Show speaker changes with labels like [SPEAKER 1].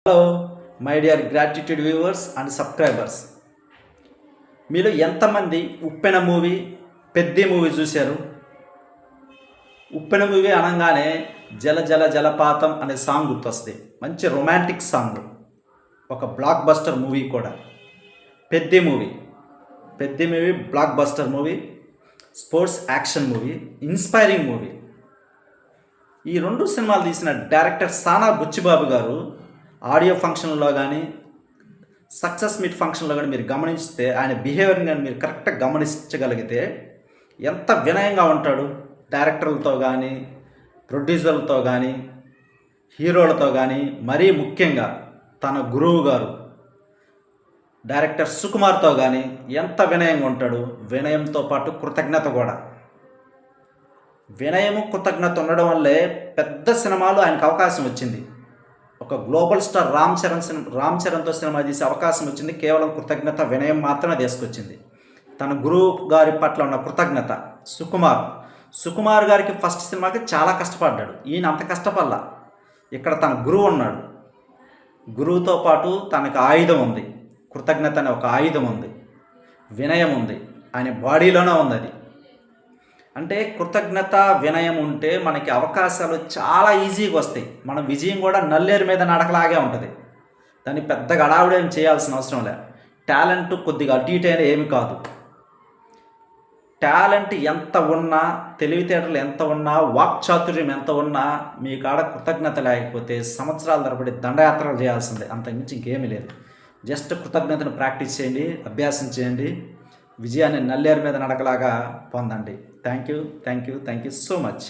[SPEAKER 1] Hello my dear gratitude viewers and subscribers. మీరు ఎంతమంది ఉప్పెన movie పెద్ద మూవీ చూశారు? ఉప్పెన మూవీ అనగానే జల జల జలపాతం అనే సాంగ్ గుర్తొస్తుంది. మంచి రొమాంటిక్ సాంగ్, ఒక బ్లాక్ బస్టర్ మూవీ కూడా. పెద్ద movie block buster movie, sports action movie, inspiring movie. ఈ రెండు సినిమాలు తీసిన డైరెక్టర్ సానా బుచ్చిబాబు గారు ఆడియో ఫంక్షన్లో కానీ సక్సెస్ మీట్ ఫంక్షన్లో కానీ మీరు గమనిస్తే ఆయన బిహేవియర్ కానీ మీరు కరెక్ట్గా గమనించగలిగితే ఎంత వినయంగా ఉంటాడు. డైరెక్టర్లతో కానీ, ప్రొడ్యూసర్లతో కానీ, హీరోలతో కానీ, మరీ ముఖ్యంగా తన గురువు గారు డైరెక్టర్ సుకుమార్తో కానీ ఎంత వినయంగా ఉంటాడు. వినయంతో పాటు కృతజ్ఞత కూడా. వినయము కృతజ్ఞత ఉండడం వల్లే పెద్ద సినిమాలు ఆయనకు అవకాశం వచ్చింది. ఒక గ్లోబల్ స్టార్ రామ్ చరణ్తో సినిమా తీసే అవకాశం వచ్చింది కేవలం కృతజ్ఞత, వినయం మాత్రమే తీసుకొచ్చింది. తన గురువు గారి పట్ల ఉన్న కృతజ్ఞత. సుకుమార్ గారికి ఫస్ట్ సినిమాకి చాలా కష్టపడ్డాడు. ఈయన అంత కష్టపడలా. ఇక్కడ తన గురువు ఉన్నాడు. గురువుతో పాటు తనకు ఆయుధం ఉంది. కృతజ్ఞత అనే ఒక ఆయుధం ఉంది, వినయం ఉంది, ఆయన బాడీలోనే ఉంది. అది అంటే కృతజ్ఞత, వినయం ఉంటే మనకి అవకాశాలు చాలా ఈజీగా వస్తాయి. మన విజయం కూడా నల్లేరు మీద నడకలాగే ఉంటుంది. దాన్ని పెద్దగా అడావిడేం చేయాల్సిన అవసరం లేదు. టాలెంట్ కొద్దిగా అటు ఇటు అయినా ఏమి కాదు. టాలెంట్ ఎంత ఉన్నా, తెలివితేటలు ఎంత ఉన్నా, వాక్చాతుర్యం ఎంత ఉన్నా, మీ కాడ కృతజ్ఞత లేకపోతే సంవత్సరాల తరబడి దండయాత్రలు చేయాల్సిందే. అంతకుమించి ఇంకేమీ లేదు. జస్ట్ కృతజ్ఞతను ప్రాక్టీస్ చేయండి, అభ్యాసం చేయండి, విజయాన్ని నల్లేరు మీద నడకలాగా పొందండి. Thank you so much.